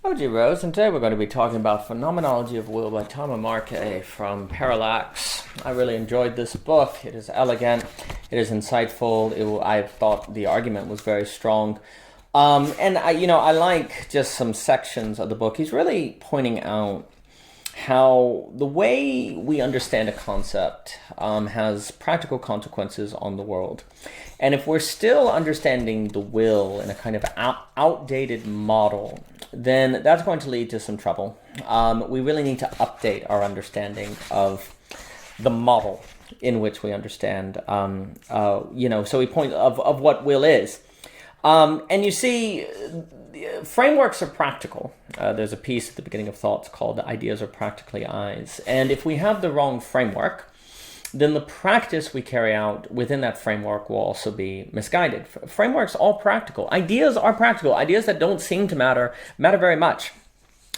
O.G.Rose, and today we're going to be talking about Phenomenology of Will by Tom Amarque from Parallax. I really enjoyed this book. It is elegant, it is insightful. I thought the argument was very strong. And I like just some sections of the book. He's really pointing out how the way we understand a concept has practical consequences on the world. And if we're still understanding the will in a kind of outdated model, then that's going to lead to some trouble. We really need to update our understanding of the model in which we understand, so we point of what will is. And you see, frameworks are practical. There's a piece at the beginning of Thoughts called Ideas Are Practically Eyes. And if we have the wrong framework, then the practice we carry out within that framework will also be misguided. Frameworks are practical. Ideas are practical. Ideas that don't seem to matter very much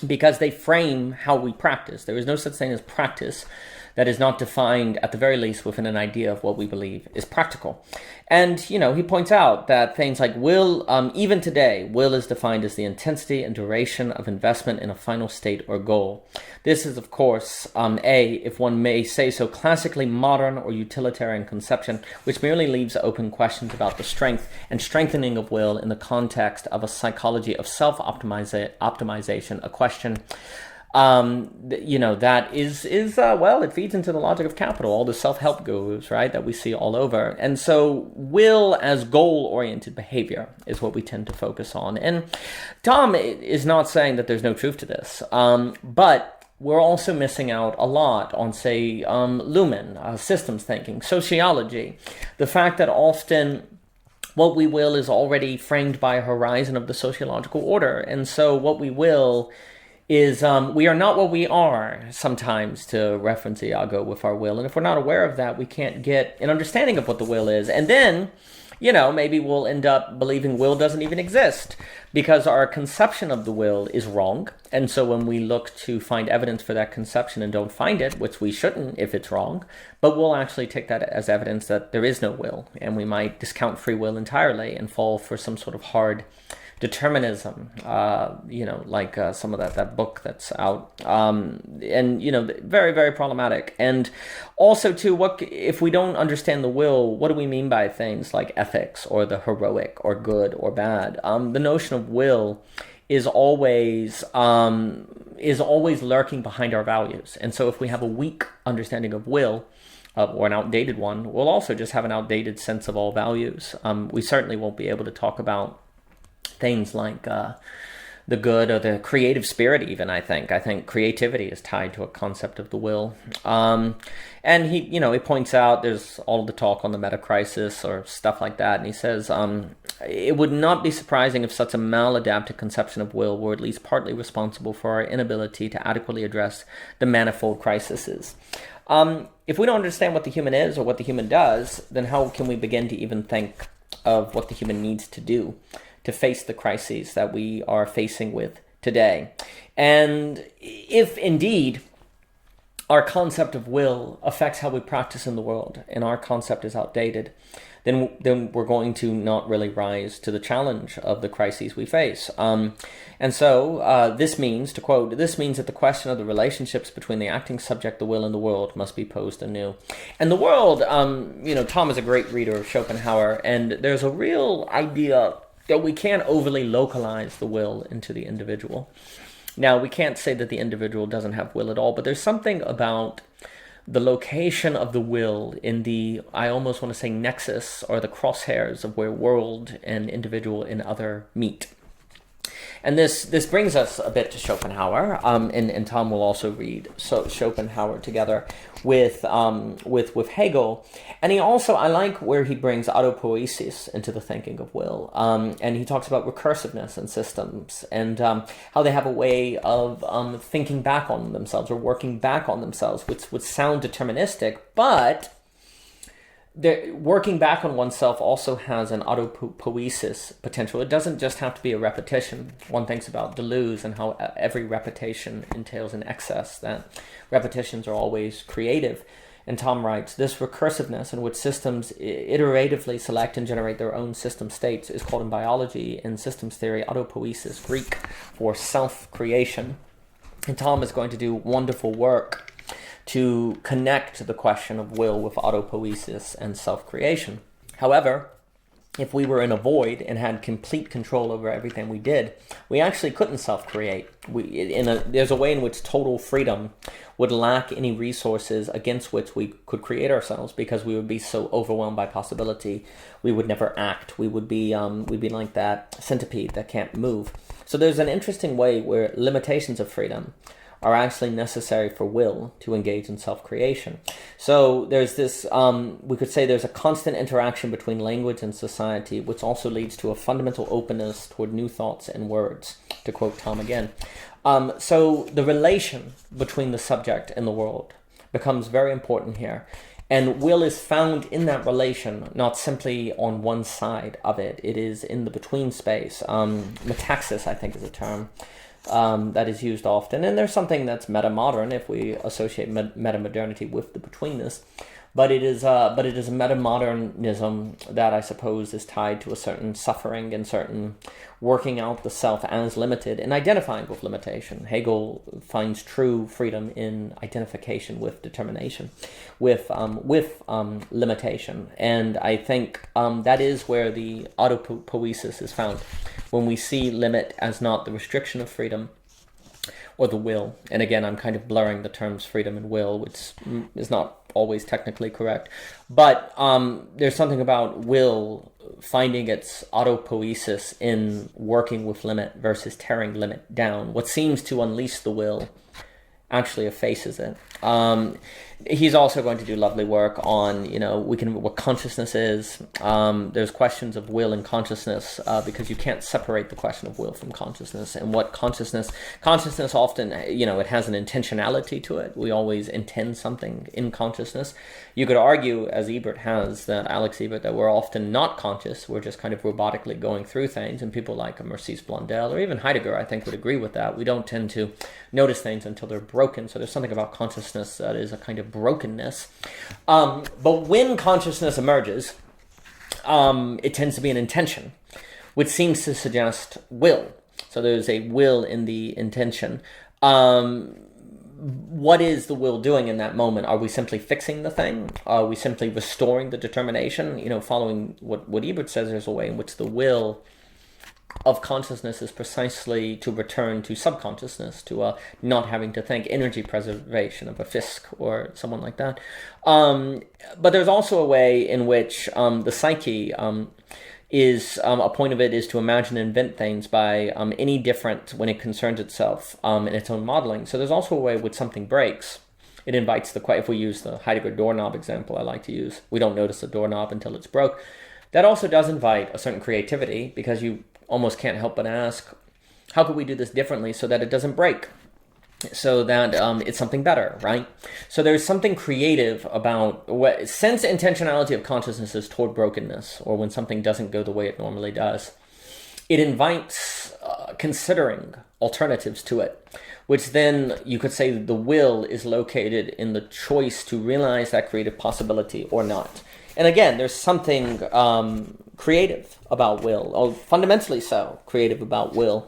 because they frame how we practice. There is no such thing as practice that is not defined, at the very least, within an idea of what we believe is practical. And, he points out that things like will, even today, will is defined as the intensity and duration of investment in a final state or goal. This is, of course, if one may say so, classically modern or utilitarian conception, which merely leaves open questions about the strength and strengthening of will in the context of a psychology of self-optimization, a question that is it feeds into the logic of capital, all the self-help gurus, right, that we see all over. And so will as goal-oriented behavior is what we tend to focus on. And Tom is not saying that there's no truth to this, but we're also missing out a lot on, say, Lumen, systems thinking, sociology, the fact that often what we will is already framed by a horizon of the sociological order. And so what we will is we are not what we are, sometimes, to reference Iago with our will. And if we're not aware of that, we can't get an understanding of what the will is. And then, maybe we'll end up believing will doesn't even exist because our conception of the will is wrong. And so when we look to find evidence for that conception and don't find it, which we shouldn't if it's wrong, but we'll actually take that as evidence that there is no will. And we might discount free will entirely and fall for some sort of hard determinism, like some of that book that's out, very, very problematic. And also, too, what if we don't understand the will? What do we mean by things like ethics or the heroic or good or bad? The notion of will is always lurking behind our values. And so, if we have a weak understanding of will, or an outdated one, we'll also just have an outdated sense of all values. We certainly won't be able to talk about things like the good or the creative spirit even, I think. I think creativity is tied to a concept of the will. And he points out there's all the talk on the meta crisis or stuff like that. And he says, it would not be surprising if such a maladapted conception of will were at least partly responsible for our inability to adequately address the manifold crises. If we don't understand what the human is or what the human does, then how can we begin to even think of what the human needs to do to face the crises that we are facing with today? And if indeed our concept of will affects how we practice in the world and our concept is outdated, then we're going to not really rise to the challenge of the crises we face. And so this means, to quote, "This means that the question of the relationships between the acting subject, the will, and the world must be posed anew." And the world, Tom is a great reader of Schopenhauer, and there's a real idea that we can't overly localize the will into the individual. Now, we can't say that the individual doesn't have will at all, but there's something about the location of the will in the, I almost want to say, nexus or the crosshairs of where world and individual and other meet. And this brings us a bit to Schopenhauer, and Tom will also read Schopenhauer together with Hegel. And he also, I like where he brings autopoiesis into the thinking of will. And he talks about recursiveness in systems and how they have a way of thinking back on themselves or working back on themselves, which would sound deterministic, but working back on oneself also has an autopoiesis potential. It doesn't just have to be a repetition. One thinks about Deleuze and how every repetition entails an excess, that repetitions are always creative. And Tom writes, this recursiveness in which systems iteratively select and generate their own system states is called in biology and systems theory autopoiesis, Greek for self-creation. And Tom is going to do wonderful work to connect the question of will with autopoiesis and self-creation. However, if we were in a void and had complete control over everything we did, we actually couldn't self-create. There's a way in which total freedom would lack any resources against which we could create ourselves, because we would be so overwhelmed by possibility, we would never act. We'd be like that centipede that can't move. So there's an interesting way where limitations of freedom are actually necessary for will to engage in self-creation. So there's this, we could say there's a constant interaction between language and society, which also leads to a fundamental openness toward new thoughts and words, to quote Tom again. So the relation between the subject and the world becomes very important here. And will is found in that relation, not simply on one side of it. It is in the between space. Metaxis, I think, is a term that is used often. And there's something that's meta-modern if we associate meta-modernity with the betweenness. But it is a meta-modernism that I suppose is tied to a certain suffering and certain working out the self as limited and identifying with limitation. Hegel finds true freedom in identification with determination, with limitation. And I think that is where the autopoiesis is found, when we see limit as not the restriction of freedom or the will. And again, I'm kind of blurring the terms freedom and will, which is not always technically correct. But there's something about will finding its autopoiesis in working with limit versus tearing limit down. What seems to unleash the will actually effaces it. He's also going to do lovely work on, what consciousness is. There's questions of will and consciousness because you can't separate the question of will from consciousness. And what consciousness often, it has an intentionality to it. We always intend something in consciousness. You could argue, as Alex Ebert, that we're often not conscious. We're just kind of robotically going through things. And people like Maurice Blondel or even Heidegger, I think, would agree with that. We don't tend to notice things until they're broken. So there's something about consciousness that is a kind of brokenness. But when consciousness emerges, it tends to be an intention, which seems to suggest will. So there's a will in the intention. What is the will doing in that moment? Are we simply fixing the thing? Are we simply restoring the determination? Following what Ebert says, there's a way in which the will of consciousness is precisely to return to subconsciousness, to not having to think, energy preservation of a Fisk or someone like that. But there's also a way in which the psyche is, a point of it is to imagine and invent things by any different when it concerns itself in its own modeling. So there's also a way when something breaks, it invites if we use the Heidegger doorknob example I like to use, we don't notice the doorknob until it's broke. That also does invite a certain creativity, because you almost can't help but ask, how could we do this differently so that it doesn't break? So that it's something better, right? So there's something creative about since intentionality of consciousness is toward brokenness, or when something doesn't go the way it normally does. It invites considering alternatives to it, which then you could say the will is located in the choice to realize that creative possibility or not. And again, there's something creative about will, or fundamentally so creative about will,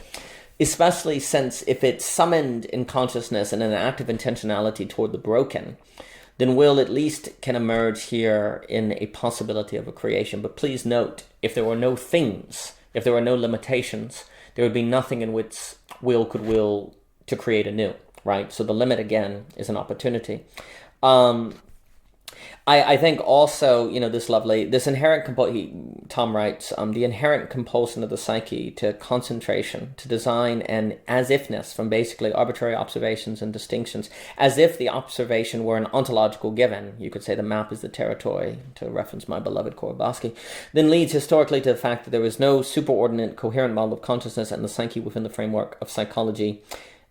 especially since if it's summoned in consciousness and an act of intentionality toward the broken, then will at least can emerge here in a possibility of a creation. But please note, if there were no things, if there were no limitations, there would be nothing in which will could will to create anew, right? So the limit, again, is an opportunity. I think also, this inherent, Tom writes, the inherent compulsion of the psyche to concentration, to design and as-ifness from basically arbitrary observations and distinctions, as if the observation were an ontological given. You could say the map is the territory, to reference my beloved Korobowski, then leads historically to the fact that there is no superordinate coherent model of consciousness and the psyche within the framework of psychology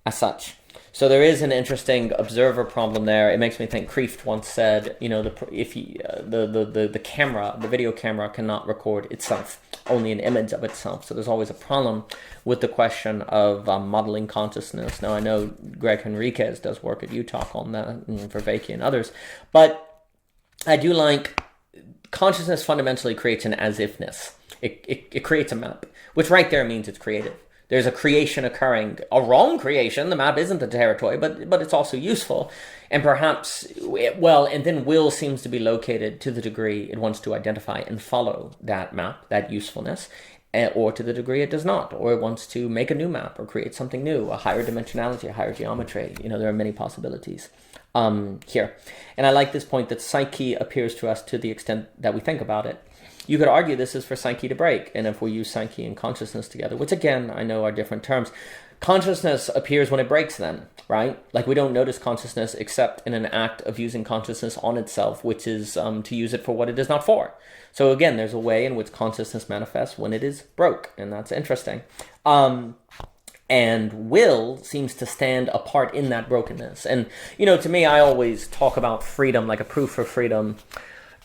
as such. So there is an interesting observer problem there. It makes me think Kreeft once said, the camera, the video camera cannot record itself, only an image of itself. So there's always a problem with the question of modeling consciousness. Now I know Greg Henriquez does work at UTalk on that, and Vervaeke and others, but I do like consciousness fundamentally creates an as-ifness. It creates a map, which right there means it's creative. There's a creation occurring, a wrong creation. The map isn't the territory, but it's also useful. And perhaps, and then will seems to be located to the degree it wants to identify and follow that map, that usefulness, or to the degree it does not, or it wants to make a new map or create something new, a higher dimensionality, a higher geometry. There are many possibilities here. And I like this point that psyche appears to us to the extent that we think about it. You could argue this is for psyche to break, and if we use psyche and consciousness together, which again, I know are different terms, consciousness appears when it breaks then, right? Like we don't notice consciousness except in an act of using consciousness on itself, which is to use it for what it is not for. So again, there's a way in which consciousness manifests when it is broke, and that's interesting. And will seems to stand apart in that brokenness. And, to me, I always talk about freedom, like a proof for freedom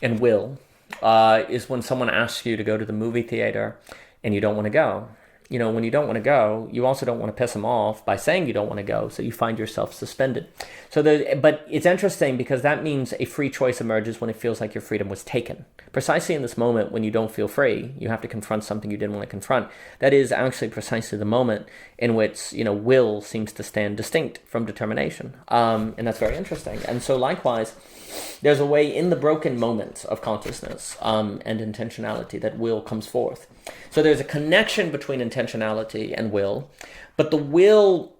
and will. Is when someone asks you to go to the movie theater and you don't want to go. When you don't want to go, you also don't want to piss them off by saying you don't want to go, so you find yourself suspended. But it's interesting because that means a free choice emerges when it feels like your freedom was taken. Precisely in this moment when you don't feel free, you have to confront something you didn't want to confront. That is actually precisely the moment in which, will seems to stand distinct from determination. And that's very interesting. And so likewise, there's a way in the broken moments of consciousness and intentionality that will comes forth. So there's a connection between intentionality and will, but the will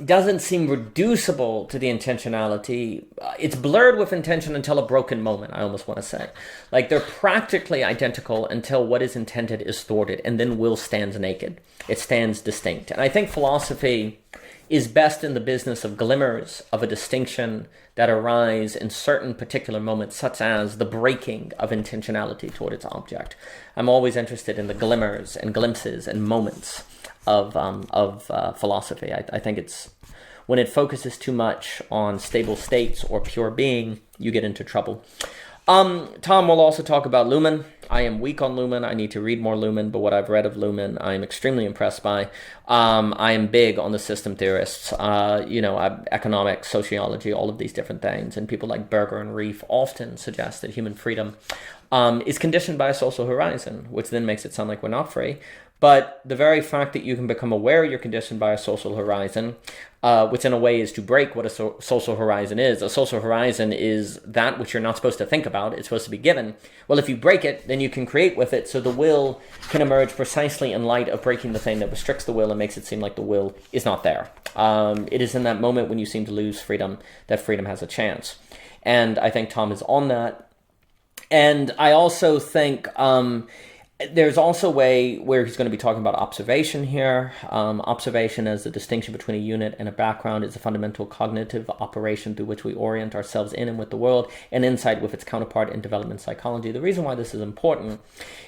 doesn't seem reducible to the intentionality. It's blurred with intention until a broken moment, I almost want to say. Like they're practically identical until what is intended is thwarted, and then will stands naked. It stands distinct. And I think philosophy is best in the business of glimmers of a distinction that arise in certain particular moments, such as the breaking of intentionality toward its object. I'm always interested in the glimmers and glimpses and moments of philosophy. I think it's when it focuses too much on stable states or pure being, you get into trouble. Tom will also talk about Luhmann. I am weak on Luhmann. I need to read more Luhmann, but what I've read of Luhmann, I'm extremely impressed by. I am big on the system theorists, economics, sociology, all of these different things. And people like Berger and Reif often suggest that human freedom is conditioned by a social horizon, which then makes it sound like we're not free. But the very fact that you can become aware you're conditioned by a social horizon, which in a way is to break what a social horizon is. A social horizon is that which you're not supposed to think about. It's supposed to be given. Well, if you break it, then you can create with it. So the will can emerge precisely in light of breaking the thing that restricts the will and makes it seem like the will is not there. It is in that moment when you seem to lose freedom that freedom has a chance. And I think Tom is on that. And I also think there's also a way where he's going to be talking about observation here. Observation as the distinction between a unit and a background is a fundamental cognitive operation through which we orient ourselves in and with the world, and insight with its counterpart in development psychology. The reason why this is important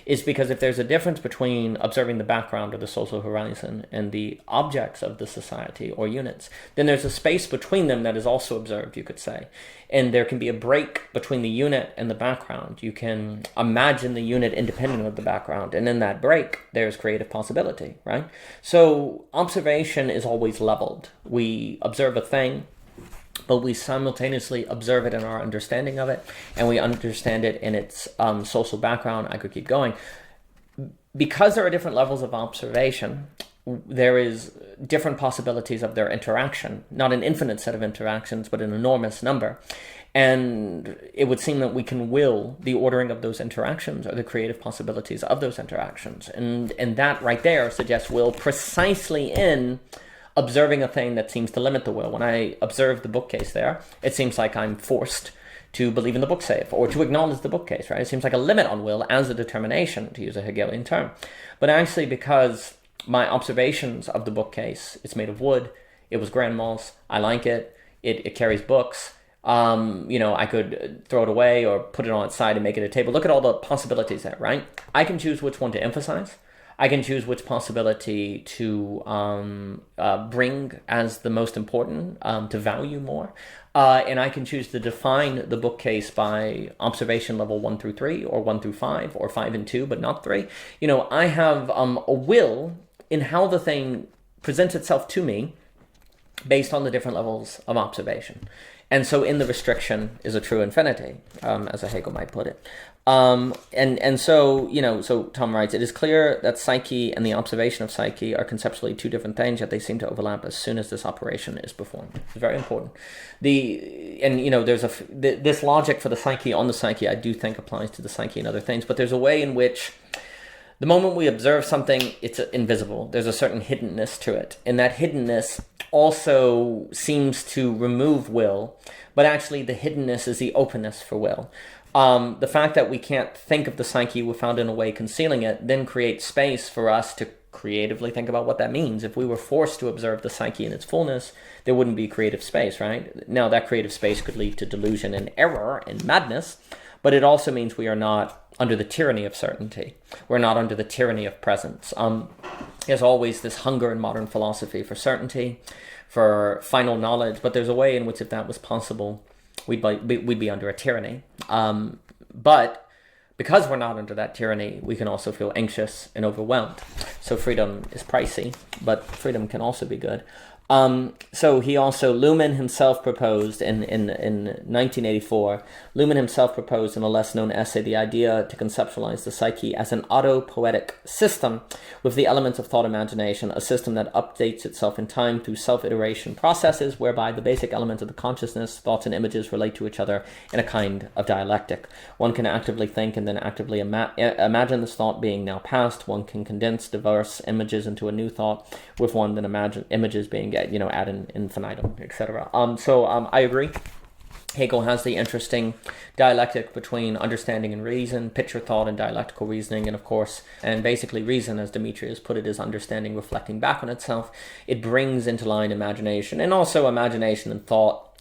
is because if there's a difference between observing the background or the social horizon and the objects of the society or units, then there's a space between them that is also observed, you could say. And there can be a break between the unit and the background. You can imagine the unit independent of the background. And in that break, there's creative possibility, right? So observation is always leveled. We observe a thing, but we simultaneously observe it in our understanding of it, and we understand it in its social background. I could keep going. Because there are different levels of observation, there is different possibilities of their interaction, not an infinite set of interactions, but an enormous number. And it would seem that we can will the ordering of those interactions or the creative possibilities of those interactions. And that right there suggests will precisely in observing a thing that seems to limit the will. When I observe the bookcase there, it seems like I'm forced to believe in the book safe or to acknowledge the bookcase, right? It seems like a limit on will as a determination, to use a Hegelian term. But actually, because my observations of the bookcase, it's made of wood, it was grandma's, I like it, it carries books, I could throw it away or put it on its side and make it a table. Look at all the possibilities there, right? I can choose which one to emphasize. I can choose which possibility to bring as the most important, to value more. And I can choose to define the bookcase by observation level 1 through 3 or 1 through 5 or 5 and 2, but not 3. I have a will in how the thing presents itself to me based on the different levels of observation. And so in the restriction is a true infinity, as a Hegel might put it. And so, so Tom writes, it is clear that psyche and the observation of psyche are conceptually two different things, yet they seem to overlap as soon as this operation is performed. It's very important. There's this logic for the psyche on the psyche, I do think applies to the psyche and other things, but there's a way in which the moment we observe something, it's invisible. There's a certain hiddenness to it. And that hiddenness also seems to remove will, but actually the hiddenness is the openness for will. The fact that we can't think of the psyche without in a way concealing it then creates space for us to creatively think about what that means. If we were forced to observe the psyche in its fullness, there wouldn't be creative space, right? Now that creative space could lead to delusion and error and madness, but it also means we are not under the tyranny of certainty. We're not under the tyranny of presence. There's always this hunger in modern philosophy for certainty, for final knowledge, but there's a way in which if that was possible, we'd be under a tyranny. But because we're not under that tyranny, we can also feel anxious and overwhelmed. So freedom is pricey, but freedom can also be good. So he also, Luhmann himself proposed in 1984, Luhmann himself proposed in a less known essay the idea to conceptualize the psyche as an auto-poetic system with the elements of thought imagination, a system that updates itself in time through self-iteration processes whereby the basic elements of the consciousness, thoughts and images relate to each other in a kind of dialectic. One can actively think and then actively imagine this thought being now past. One can condense diverse images into a new thought with one then imagine images being ad infinitum, etc. I agree. Hegel has the interesting dialectic between understanding and reason, picture thought and dialectical reasoning, and of course, and basically reason, as Demetrius put it, is understanding reflecting back on itself. It brings into line imagination, and also imagination and thought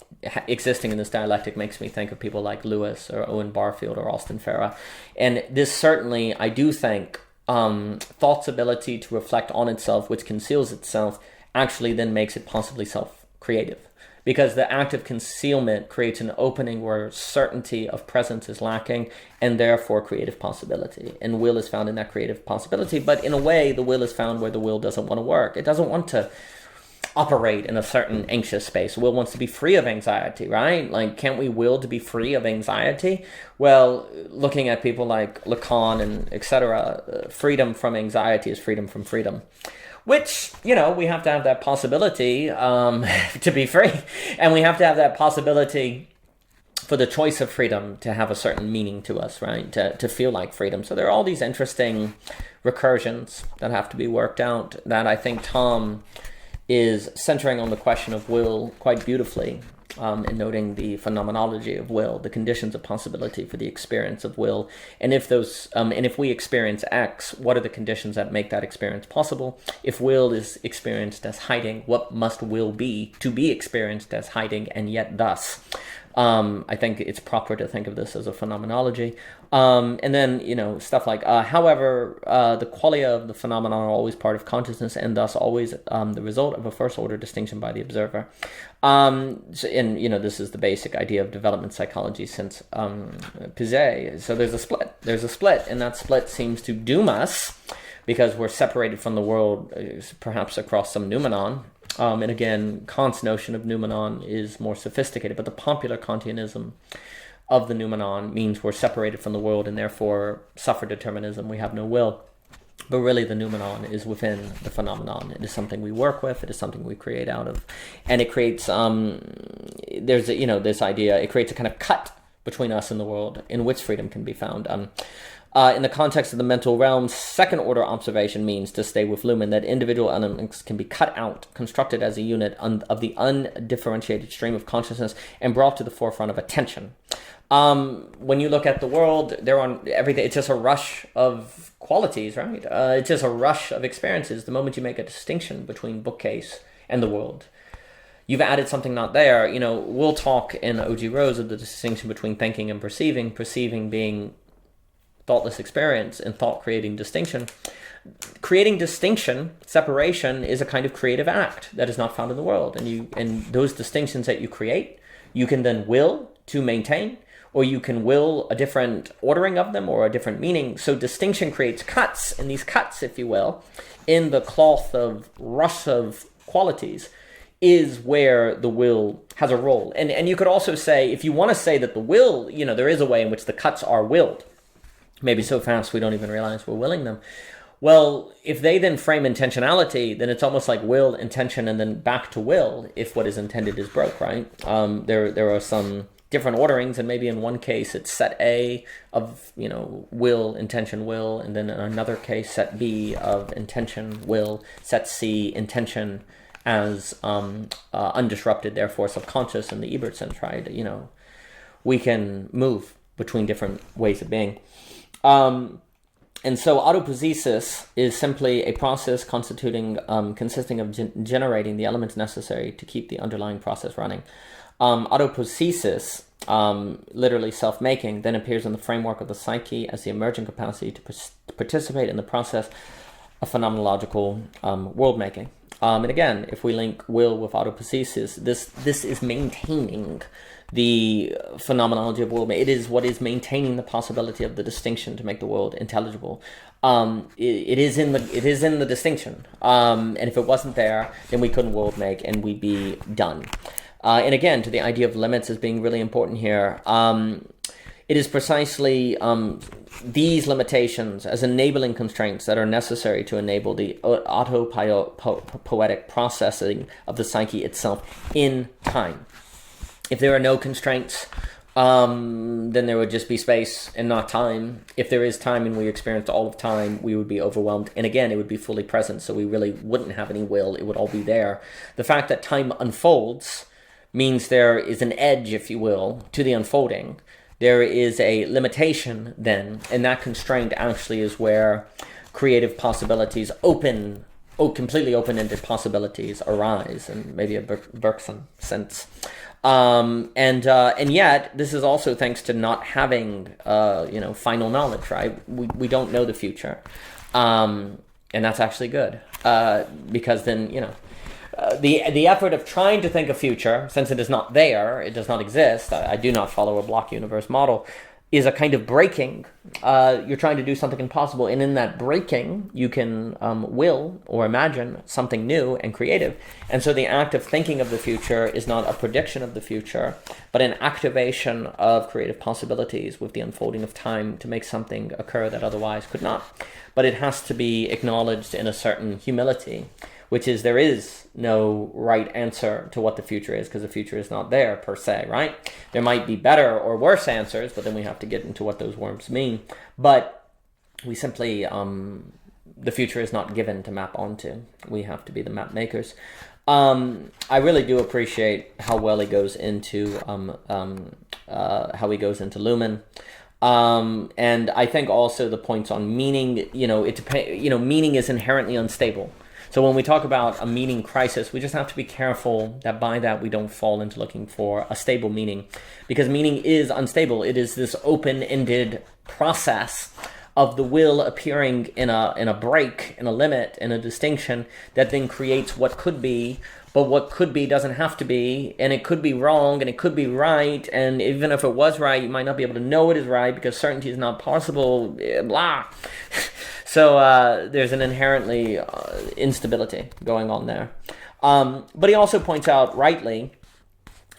existing in this dialectic makes me think of people like Lewis or Owen Barfield or Austin Farah. And this certainly, I do think, thought's ability to reflect on itself, which conceals itself, actually then makes it possibly self-creative. Because the act of concealment creates an opening where certainty of presence is lacking, and therefore creative possibility. And will is found in that creative possibility, but in a way, the will is found where the will doesn't want to work. It doesn't want to operate in a certain anxious space. Will wants to be free of anxiety, right? Like, can't we will to be free of anxiety? Well, looking at people like Lacan and etc., freedom from anxiety is freedom from freedom. Which, we have to have that possibility to be free. And we have to have that possibility for the choice of freedom to have a certain meaning to us, right? To feel like freedom. So there are all these interesting recursions that have to be worked out that I think Tom is centering on the question of will quite beautifully, and noting the phenomenology of will, the conditions of possibility for the experience of will, and if we experience X, what are the conditions that make that experience possible? If will is experienced as hiding, what must will be to be experienced as hiding, and yet thus? I think it's proper to think of this as a phenomenology. And then, stuff like, however, the qualia of the phenomenon are always part of consciousness and thus always the result of a first order distinction by the observer. This is the basic idea of development psychology since Piaget. So there's a split, and that split seems to doom us because we're separated from the world, perhaps across some noumenon. And again, Kant's notion of noumenon is more sophisticated, but the popular Kantianism of the noumenon means we're separated from the world and therefore suffer determinism, we have no will. But really the noumenon is within the phenomenon. It is something we work with, it is something we create out of. And it creates, this idea, it creates a kind of cut between us and the world in which freedom can be found. In the context of the mental realm, second-order observation means, to stay with Luhmann, that individual elements can be cut out, constructed as a unit of the undifferentiated stream of consciousness, and brought to the forefront of attention. When you look at the world, they're on everything. It's just a rush of qualities, right? It's just a rush of experiences. The moment you make a distinction between bookcase and the world, you've added something not there. We'll talk in O.G.Rose of the distinction between thinking and perceiving being thoughtless experience and thought creating distinction. Creating distinction, separation, is a kind of creative act that is not found in the world. And those distinctions that you create, you can then will to maintain, or you can will a different ordering of them or a different meaning. So distinction creates cuts, and these cuts, if you will, in the cloth of rush of qualities, is where the will has a role. And you could also say, if you want to say that the will, there is a way in which the cuts are willed, maybe so fast we don't even realize we're willing them. Well, if they then frame intentionality, then it's almost like will, intention, and then back to will if what is intended is broke, right? There are some different orderings, and maybe in one case it's set A of will, intention, will, and then in another case set B of intention, will, set C, intention as undisrupted, therefore subconscious in the Ebert sense, right? We can move between different ways of being. And so autopoiesis is simply a process consisting of generating the elements necessary to keep the underlying process running. Autopoiesis, literally self-making, then appears in the framework of the psyche as the emergent capacity to participate in the process of phenomenological world-making. And again, if we link will with autopoiesis, this is maintaining the phenomenology of world. It is what is maintaining the possibility of the distinction to make the world intelligible. It is in the distinction. And if it wasn't there, then we couldn't world make, and we'd be done. And again, to the idea of limits as being really important here. It is precisely these limitations as enabling constraints that are necessary to enable the autopoietic processing of the psyche itself in time. If there are no constraints, then there would just be space and not time. If there is time and we experienced all of time, we would be overwhelmed. And again, it would be fully present, so we really wouldn't have any will. It would all be there. The fact that time unfolds means there is an edge, if you will, to the unfolding. There is a limitation then, and that constraint actually is where creative possibilities completely open-ended possibilities arise, and maybe a Bergson sense. And yet, this is also thanks to not having, final knowledge, right? We don't know the future. And that's actually good, because then, the effort of trying to think of future, since it is not there, it does not exist, I do not follow a block universe model, is a kind of breaking. You're trying to do something impossible, and in that breaking, you can will or imagine something new and creative. And so the act of thinking of the future is not a prediction of the future, but an activation of creative possibilities with the unfolding of time to make something occur that otherwise could not. But it has to be acknowledged in a certain humility, which is there is no right answer to what the future is, because the future is not there per se, right? There might be better or worse answers, but then we have to get into what those words mean. But we simply, the future is not given to map onto. We have to be the map makers. I really do appreciate how well he goes into Lumen. And I think also the points on meaning, meaning is inherently unstable. So when we talk about a meaning crisis, we just have to be careful that by that we don't fall into looking for a stable meaning, because meaning is unstable. It is this open-ended process of the will appearing in a break, in a limit, in a distinction that then creates what could be, but what could be doesn't have to be, and it could be wrong, and it could be right, and even if it was right, you might not be able to know it is right because certainty is not possible, blah. So there's an inherently instability going on there. But he also points out rightly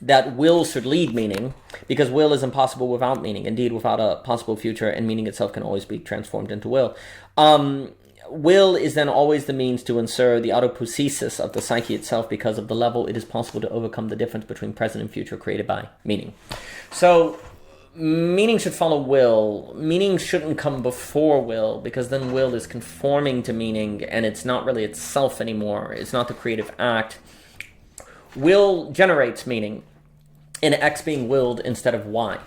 that will should lead meaning, because will is impossible without meaning. Indeed, without a possible future, and meaning itself can always be transformed into will. Will is then always the means to ensure the autopoiesis of the psyche itself, because of the level it is possible to overcome the difference between present and future created by meaning. So meaning should follow will. Meaning shouldn't come before will, because then will is conforming to meaning, and it's not really itself anymore. It's not the creative act. Will generates meaning, in X being willed instead of Y.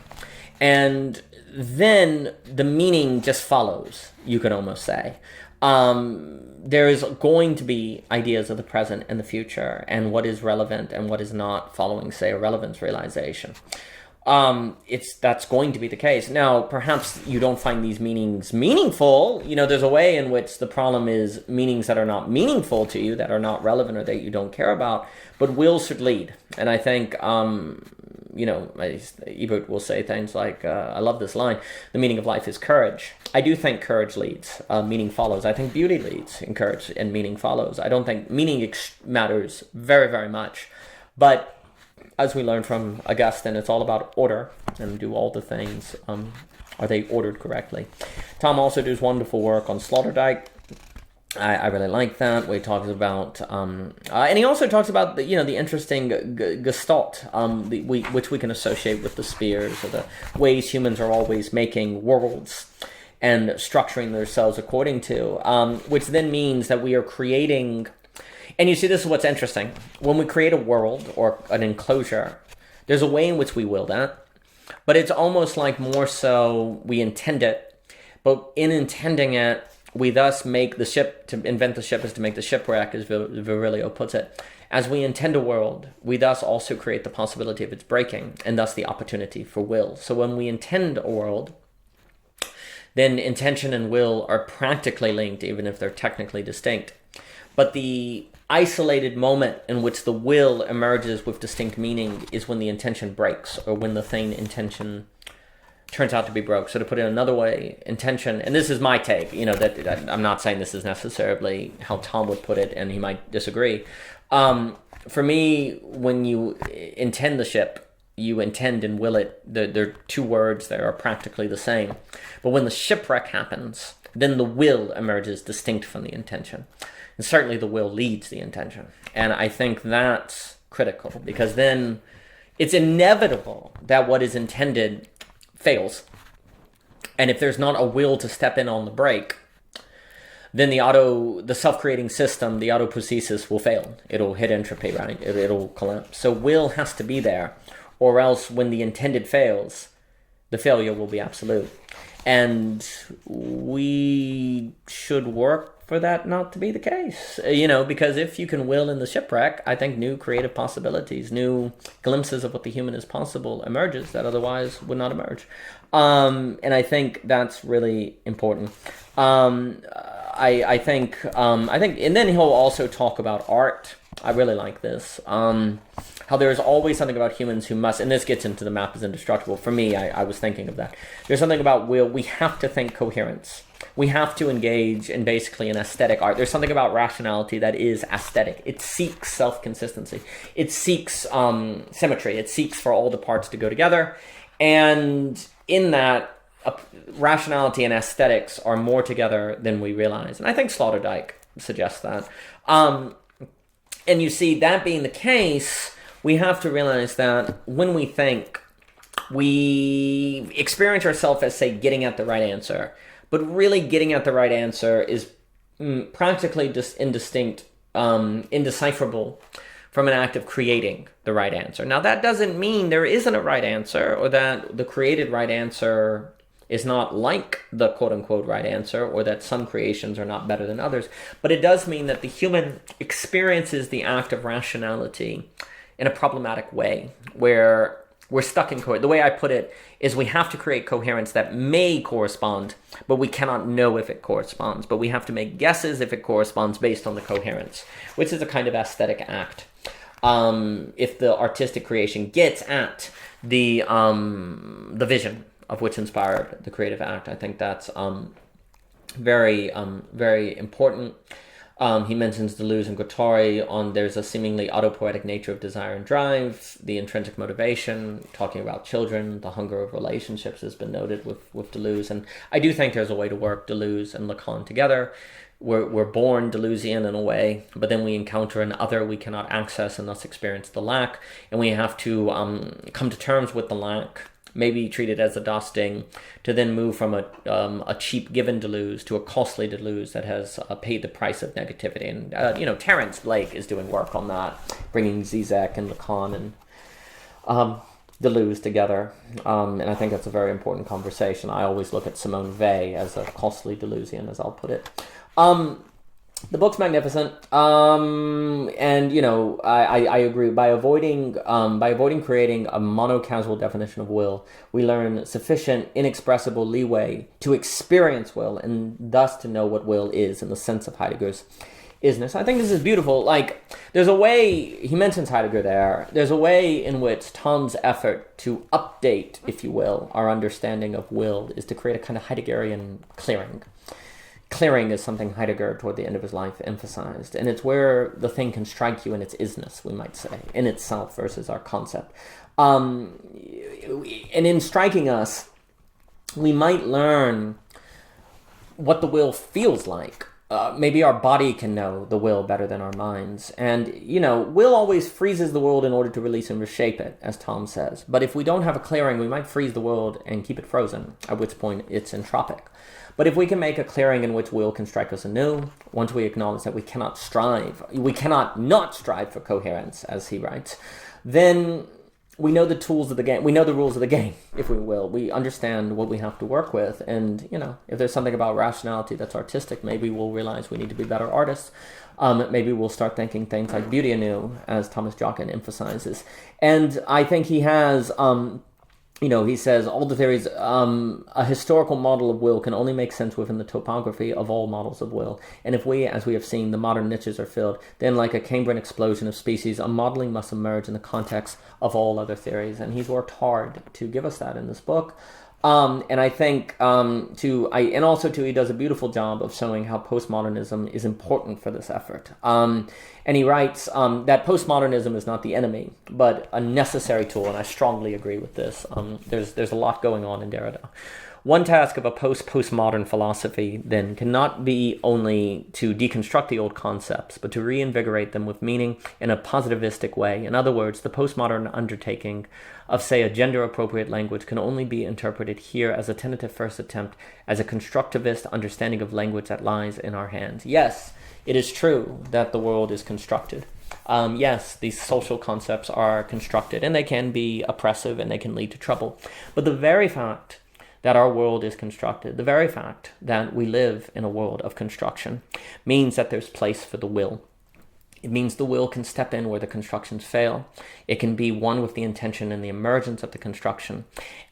And then the meaning just follows, you could almost say. There is going to be ideas of the present and the future, and what is relevant and what is not, following, say, a relevance realization. That's going to be the case. Now, perhaps you don't find these meanings meaningful. There's a way in which the problem is meanings that are not meaningful to you, that are not relevant, or that you don't care about, but will should lead. And I think Ebert will say things like, I love this line, the meaning of life is courage. I do think courage leads, meaning follows. I think beauty leads in courage and meaning follows. I don't think meaning matters very, very much. But as we learned from Augustine, it's all about order, and do all the things, are they ordered correctly? Tom also does wonderful work on Sloterdijk. I really like that, where he talks about, and he also talks about the interesting gestalt, which we can associate with the spheres, or the ways humans are always making worlds and structuring themselves according to, which then means that we are creating. And you see, this is what's interesting. When we create a world or an enclosure, there's a way in which we will that, but it's almost like more so we intend it, but in intending it, we thus make the ship. To invent the ship is to make the shipwreck, as Virilio puts it. As we intend a world, we thus also create the possibility of its breaking, and thus the opportunity for will. So when we intend a world, then intention and will are practically linked, even if they're technically distinct. But the isolated moment in which the will emerges with distinct meaning is when the intention breaks, or when the thing intention turns out to be broke. So to put it another way, intention, and this is my take, that I'm not saying this is necessarily how Tom would put it, and he might disagree. For me, when you intend the ship, you intend and will it. They're two words that are practically the same. But when the shipwreck happens, then the will emerges distinct from the intention. And certainly the will leads the intention. And I think that's critical, because then it's inevitable that what is intended fails. And if there's not a will to step in on the brake, then the self-creating system, the autopoiesis, will fail. It'll hit entropy, right? It'll collapse. So will has to be there, or else when the intended fails, the failure will be absolute. And we should work for that not to be the case, because if you can will in the shipwreck, I think new creative possibilities, new glimpses of what the human is possible emerges that otherwise would not emerge. And I think that's really important. I think, and then he'll also talk about art. I really like this. How there's always something about humans who must, and this gets into the map is indestructible. For me, I was thinking of that. There's something about will. We have to think coherence. We have to engage in basically an aesthetic art. There's something about rationality that is aesthetic. It seeks self-consistency. It seeks symmetry. It seeks for all the parts to go together. And in that, rationality and aesthetics are more together than we realize. And I think Sloterdijk suggests that. And you see, that being the case, we have to realize that when we think, we experience ourselves as, say, getting at the right answer. But really getting at the right answer is practically just indecipherable from an act of creating the right answer. Now, that doesn't mean there isn't a right answer, or that the created right answer is not like the quote-unquote right answer, or that some creations are not better than others. But it does mean that the human experiences the act of rationality in a problematic way, where we're stuck in coherence. The way I put it is we have to create coherence that may correspond, but we cannot know if it corresponds. But we have to make guesses if it corresponds based on the coherence, which is a kind of aesthetic act. If the artistic creation gets at the vision of which inspired the creative act, I think that's very important. He mentions Deleuze and Guattari on there's a seemingly autopoetic nature of desire and drive, the intrinsic motivation, talking about children, the hunger of relationships has been noted with Deleuze. And I do think there's a way to work Deleuze and Lacan together. We're born Deleuzian in a way, but then we encounter an other we cannot access and thus experience the lack. And we have to come to terms with the lack, maybe treat it as a dusting, to then move from a cheap given Deleuze to a costly Deleuze that has paid the price of negativity. And, Terence Blake is doing work on that, bringing Zizek and Lacan and Deleuze together. And I think that's a very important conversation. I always look at Simone Weil as a costly Deleuzian, as I'll put it. The book's magnificent, and I agree. By avoiding creating a monocausal definition of will, we learn sufficient inexpressible leeway to experience will, and thus to know what will is in the sense of Heidegger's isness. I think this is beautiful. Like, there's a way, he mentions Heidegger there, there's a way in which Tom's effort to update, if you will, our understanding of will is to create a kind of Heideggerian clearing. Clearing is something Heidegger, toward the end of his life, emphasized. And it's where the thing can strike you in its isness, we might say, in itself versus our concept. And in striking us, we might learn what the will feels like. Maybe our body can know the will better than our minds. And, will always freezes the world in order to release and reshape it, as Tom says. But if we don't have a clearing, we might freeze the world and keep it frozen, at which point it's entropic. But if we can make a clearing in which will can strike us anew, once we acknowledge that we cannot not strive for coherence, as he writes, then we know the tools of the game. We know the rules of the game, if we will. We understand what we have to work with. And, if there's something about rationality that's artistic, maybe we'll realize we need to be better artists. Maybe we'll start thinking things like beauty anew, as Thomas Jockin emphasizes. And I think he has... he says, all the theories, a historical model of will can only make sense within the topography of all models of will. And if we, as we have seen, the modern niches are filled, then like a Cambrian explosion of species, a modeling must emerge in the context of all other theories. And he's worked hard to give us that in this book. And I think, and also he does a beautiful job of showing how postmodernism is important for this effort. And he writes that postmodernism is not the enemy, but a necessary tool, and I strongly agree with this. There's a lot going on in Derrida. One task of a postmodern philosophy, then, cannot be only to deconstruct the old concepts, but to reinvigorate them with meaning in a positivistic way. In other words, the postmodern undertaking of, say, a gender-appropriate language can only be interpreted here as a tentative first attempt, as a constructivist understanding of language that lies in our hands. Yes, it is true that the world is constructed. Yes, these social concepts are constructed, and they can be oppressive, and they can lead to trouble. But the very fact that our world is constructed, the very fact that we live in a world of construction, means that there's place for the will. It means the will can step in where the constructions fail. It can be one with the intention and the emergence of the construction.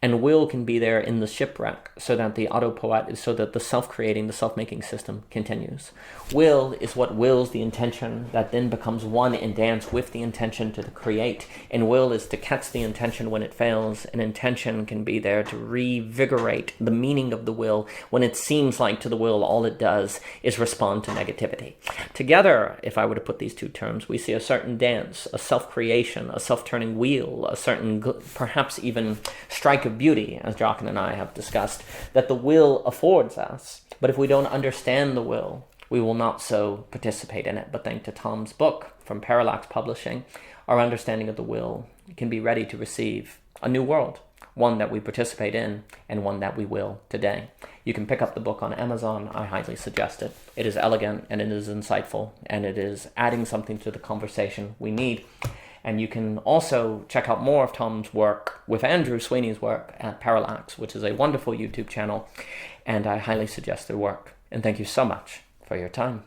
And will can be there in the shipwreck so that the self-creating, the self-making system continues. Will is what wills the intention that then becomes one in dance with the intention to create. And will is to catch the intention when it fails. And intention can be there to revigorate the meaning of the will when it seems like to the will all it does is respond to negativity. Together, if I were to put these two terms, we see a certain dance, a self-creation, a self-turning wheel, a certain, perhaps even strike of beauty, as Jockin and I have discussed, that the will affords us. But if we don't understand the will, we will not so participate in it. But thanks to Tom's book from Parallax Publishing, our understanding of the will can be ready to receive a new world, one that we participate in and one that we will today. You can pick up the book on Amazon. I highly suggest it. It is elegant and it is insightful and it is adding something to the conversation we need. And you can also check out more of Tom's work with Andrew Sweeney's work at Parallax, which is a wonderful YouTube channel. And I highly suggest their work. And thank you so much for your time.